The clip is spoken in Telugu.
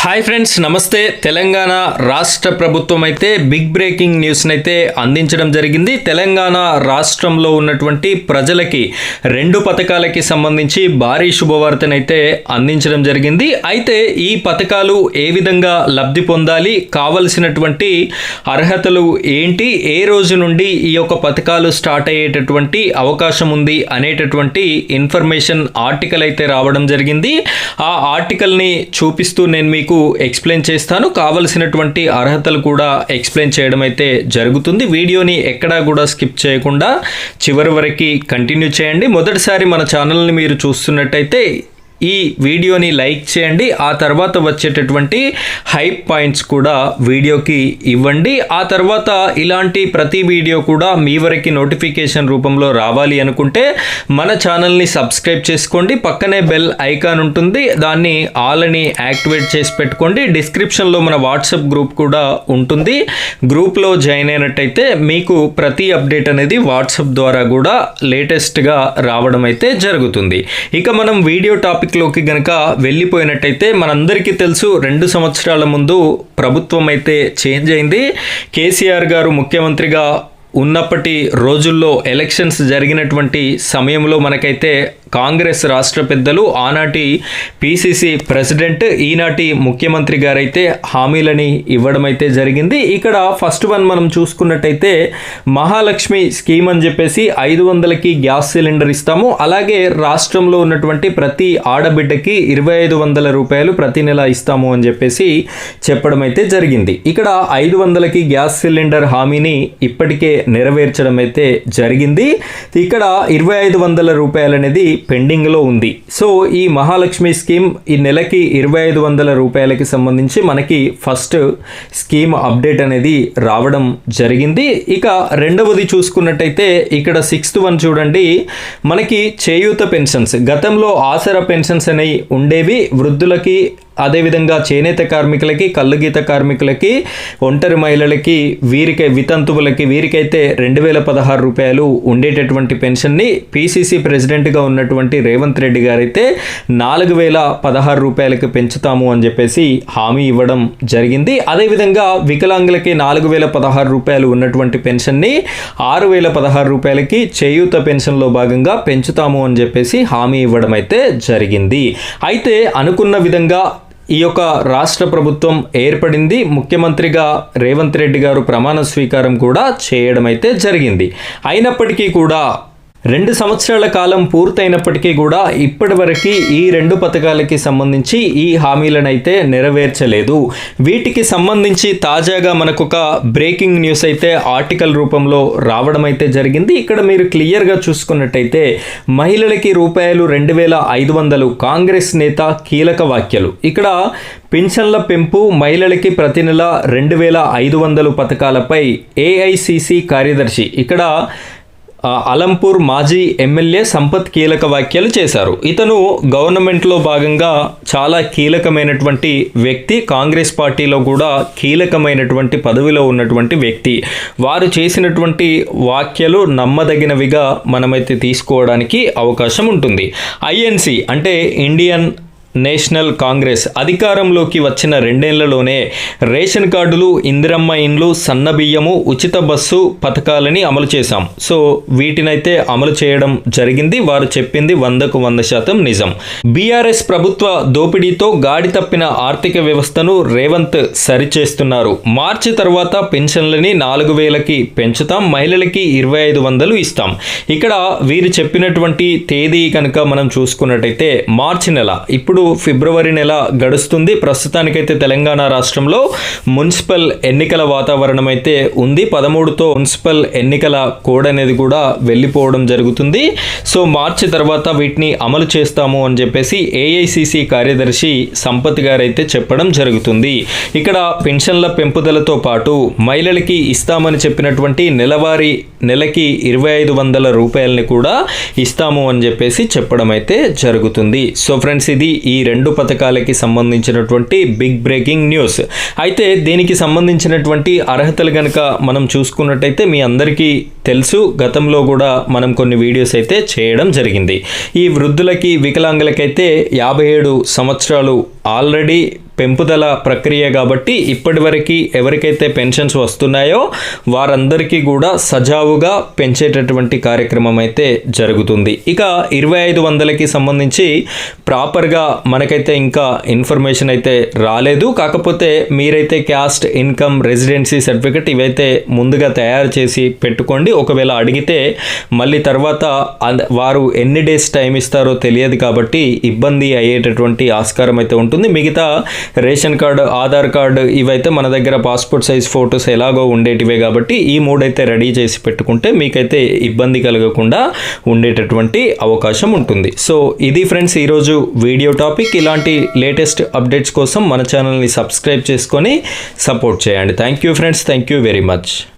హాయ్ ఫ్రెండ్స్, నమస్తే. తెలంగాణ రాష్ట్ర ప్రభుత్వం అయితే బిగ్ బ్రేకింగ్ న్యూస్ని అయితే అందించడం జరిగింది. తెలంగాణ రాష్ట్రంలో ఉన్నటువంటి ప్రజలకి 2 పథకాలకి సంబంధించి భారీ శుభవార్తనైతే అందించడం జరిగింది. అయితే ఈ పథకాలు ఏ విధంగా లబ్ధి పొందాలి, కావలసినటువంటి అర్హతలు ఏంటి, ఏ రోజు నుండి ఈ యొక్క పథకాలు స్టార్ట్ అయ్యేటటువంటి అవకాశం ఉంది అనేటటువంటి ఇన్ఫర్మేషన్ ఆర్టికల్ అయితే రావడం జరిగింది. ఆ ఆర్టికల్ని చూపిస్తూ నేను మీకు ఎక్స్ప్లెయిన్ చేస్తాను. కావలసినటువంటి అర్హతలు కూడా ఎక్స్ప్లెయిన్ చేయడం అయితే జరుగుతుంది. వీడియోని ఎక్కడా కూడా స్కిప్ చేయకుండా చివరి వరకు కంటిన్యూ చేయండి. మొదటిసారి మన ఛానల్ని మీరు చూస్తున్నట్టయితే ఈ వీడియోని లైక్ చేయండి. ఆ తర్వాత వచ్చేటటువంటి హైప్ పాయింట్స్ కూడా వీడియోకి ఇవ్వండి. ఆ తర్వాత ఇలాంటి ప్రతి వీడియో కూడా మీ వరకు నోటిఫికేషన్ రూపంలో రావాలి అనుకుంటే మన ఛానల్ని సబ్స్క్రైబ్ చేసుకోండి. పక్కనే బెల్ ఐకాన్ ఉంటుంది, దాన్ని ఆల్ అని యాక్టివేట్ చేసి పెట్టుకోండి. డిస్క్రిప్షన్లో మన వాట్సాప్ గ్రూప్ కూడా ఉంటుంది. గ్రూప్లో జాయిన్ అయినట్టయితే మీకు ప్రతి అప్డేట్ అనేది వాట్సాప్ ద్వారా కూడా లేటెస్ట్గా రావడం అయితే జరుగుతుంది. ఇక మనం వీడియో టాపిక్ లోకి గనక వెళ్ళిపోయినట్టయితే మనందరికీ తెలుసు, 2 సంవత్సరాల ముందు ప్రభుత్వం అయితే చేంజ్ అయింది. కేసీఆర్ గారు ముఖ్యమంత్రిగా ఉన్నప్పటి రోజుల్లో ఎలక్షన్స్ జరిగినటువంటి సమయంలో మనకైతే కాంగ్రెస్ రాష్ట్ర పెద్దలు, ఆనాటి పిసిసి ప్రెసిడెంట్, ఈనాటి ముఖ్యమంత్రి గారైతే హామీలని ఇవ్వడం అయితే జరిగింది. ఇక్కడ ఫస్ట్ వన్ మనం చూసుకున్నట్టయితే మహాలక్ష్మి స్కీమ్ అని చెప్పేసి 500కి గ్యాస్ సిలిండర్ ఇస్తాము. అలాగే రాష్ట్రంలో ఉన్నటువంటి ప్రతి ఆడబిడ్డకి 2500 రూపాయలు ప్రతి నెల ఇస్తాము అని చెప్పేసి చెప్పడం అయితే జరిగింది. ఇక్కడ 500కి గ్యాస్ సిలిండర్ హామీని ఇప్పటికే నెరవేర్చడం అయితే జరిగింది. ఇక్కడ 2500 రూపాయలు అనేది పెండింగ్లో ఉంది. సో ఈ మహాలక్ష్మి స్కీమ్ ఈ నెలకి 2500 రూపాయలకి సంబంధించి మనకి ఫస్ట్ స్కీమ్ అప్డేట్ అనేది రావడం జరిగింది. ఇక రెండవది చూసుకున్నట్టయితే ఇక్కడ 6th వన్ చూడండి, మనకి చేయూత పెన్షన్స్. గతంలో ఆసరా పెన్షన్స్ అనేవి ఉండేవి వృద్ధులకి, అదేవిధంగా చేనేత కార్మికులకి, కళ్ళుగీత కార్మికులకి, ఒంటరి మహిళలకి, వీరికి వితంతువులకి, వీరికైతే 2016 రూపాయలు ఉండేటటువంటి పెన్షన్ని పిసిసి ప్రెసిడెంట్గా ఉన్నటువంటి రేవంత్ రెడ్డి గారైతే 4016 రూపాయలకి పెంచుతాము అని చెప్పేసి హామీ ఇవ్వడం జరిగింది. అదేవిధంగా వికలాంగులకి 4016 రూపాయలు ఉన్నటువంటి పెన్షన్ని 6016 రూపాయలకి చేయూత పెన్షన్లో భాగంగా పెంచుతాము అని చెప్పేసి హామీ ఇవ్వడం అయితే జరిగింది. అయితే అనుకున్న విధంగా ఈ యొక్క రాష్ట్ర ప్రభుత్వం ఏర్పడింది. ముఖ్యమంత్రిగా రేవంత్ రెడ్డి గారు ప్రమాణ స్వీకారం కూడా చేయడం అయితే జరిగింది. అయినప్పటికీ కూడా 2 సంవత్సరాల కాలం పూర్తయినప్పటికీ కూడా ఇప్పటి వరకు ఈ 2 పథకాలకి సంబంధించి ఈ హామీలను అయితే నెరవేర్చలేదు. వీటికి సంబంధించి తాజాగా మనకు ఒక బ్రేకింగ్ న్యూస్ అయితే ఆర్టికల్ రూపంలో రావడం అయితే జరిగింది. ఇక్కడ మీరు క్లియర్గా చూసుకున్నట్టయితే మహిళలకి రూపాయలు 2500 కాంగ్రెస్ నేత కీలక వ్యాఖ్యలు. ఇక్కడ పింఛన్ల పెంపు, మహిళలకి ప్రతి నెల 2500 పథకాలపై ఏఐసిసి కార్యదర్శి ఇక్కడ అలంపూర్ మాజీ ఎమ్మెల్యే సంపత్ కీలక వ్యాఖ్యలు చేశారు. ఇతను గవర్నమెంట్లో భాగంగా చాలా కీలకమైనటువంటి వ్యక్తి, కాంగ్రెస్ పార్టీలో కూడా కీలకమైనటువంటి పదవిలో ఉన్నటువంటి వ్యక్తి. వారు చేసినటువంటి వ్యాఖ్యలు నమ్మదగినవిగా మనమైతే తీసుకోవడానికి అవకాశం ఉంటుంది. ఐఎన్సి అంటే ఇండియన్ నేషనల్ కాంగ్రెస్ అధికారంలోకి వచ్చిన 2 ఏళ్లలోనే రేషన్ కార్డులు, ఇందిరమ్మ ఇండ్లు, సన్నబియ్యము, ఉచిత బస్సు పథకాలని అమలు చేశాం. సో వీటినైతే అమలు చేయడం జరిగింది. వారు చెప్పింది 100కు 100% నిజం. బీఆర్ఎస్ ప్రభుత్వ దోపిడీతో గాడి తప్పిన ఆర్థిక వ్యవస్థను రేవంత్ సరిచేస్తున్నారు. మార్చి తర్వాత పెన్షన్లని 4000కి పెంచుతాం, మహిళలకి 2500 ఇస్తాం. ఇక్కడ వీరు చెప్పినటువంటి తేదీ కనుక మనం చూసుకున్నట్టయితే మార్చి నెల. ఇప్పుడు ఫిబ్రవరి నెల గడుస్తుంది. ప్రస్తుతానికైతే తెలంగాణ రాష్ట్రంలో మున్సిపల్ ఎన్నికల వాతావరణం అయితే ఉంది. 13తో మున్సిపల్ ఎన్నికల కోడ్ అనేది కూడా వెళ్ళిపోవడం జరుగుతుంది. సో మార్చి తర్వాత వీటిని అమలు చేస్తాము అని చెప్పేసి ఏఐసిసి కార్యదర్శి సంపత్ గారు అయితే చెప్పడం జరుగుతుంది. ఇక్కడ పెన్షన్ల పెంపుదలతో పాటు మహిళలకి ఇస్తామని చెప్పినటువంటి నెలకి 2500 రూపాయలని కూడా ఇస్తాము అని చెప్పేసి చెప్పడం అయితే జరుగుతుంది. సో ఫ్రెండ్స్, ఇది ఈ 2 పథకాలకి సంబంధించినటువంటి బిగ్ బ్రేకింగ్ న్యూస్. అయితే దీనికి సంబంధించినటువంటి అర్హతలు కనుక మనం చూసుకున్నట్టయితే మీ అందరికీ తెలుసు, గతంలో కూడా మనం కొన్ని వీడియోస్ అయితే చేయడం జరిగింది. ఈ వృద్ధులకి, వికలాంగులకైతే 57 సంవత్సరాలు ఆల్రెడీ పెంపుదల ప్రక్రియ కాబట్టి ఇప్పటివరకు ఎవరికైతే పెన్షన్స్ వస్తున్నాయో వారందరికీ కూడా సజావుగా పెంచేటటువంటి కార్యక్రమం అయితే జరుగుతుంది. ఇక 2500కి సంబంధించి ప్రాపర్గా మనకైతే ఇంకా ఇన్ఫర్మేషన్ అయితే రాలేదు. కాకపోతే మీరైతే క్యాస్ట్, ఇన్కమ్, రెసిడెన్సీ సర్టిఫికెట్ ఇవైతే ముందుగా తయారు చేసి పెట్టుకోండి. ఒకవేళ అడిగితే మళ్ళీ తర్వాత వారు ఎన్ని డేస్ టైం ఇస్తారో తెలియదు కాబట్టి ఇబ్బంది అయ్యేటటువంటి ఆస్కారం అయితే ఉంటుంది. మిగతా రేషన్ కార్డు, ఆధార్ కార్డు ఇవైతే మన దగ్గర పాస్పోర్ట్ సైజ్ ఫొటోస్ ఎలాగో ఉండేటివే కాబట్టి ఈ మూడైతే రెడీ చేసి పెట్టుకుంటే మీకైతే ఇబ్బంది కలగకుండా ఉండేటటువంటి అవకాశం ఉంటుంది. సో ఇది ఫ్రెండ్స్ ఈరోజు వీడియో టాపిక్. ఇలాంటి లేటెస్ట్ అప్డేట్స్ కోసం మన ఛానల్ని సబ్స్క్రైబ్ చేసుకొని సపోర్ట్ చేయండి. Thank you friends, thank you very much.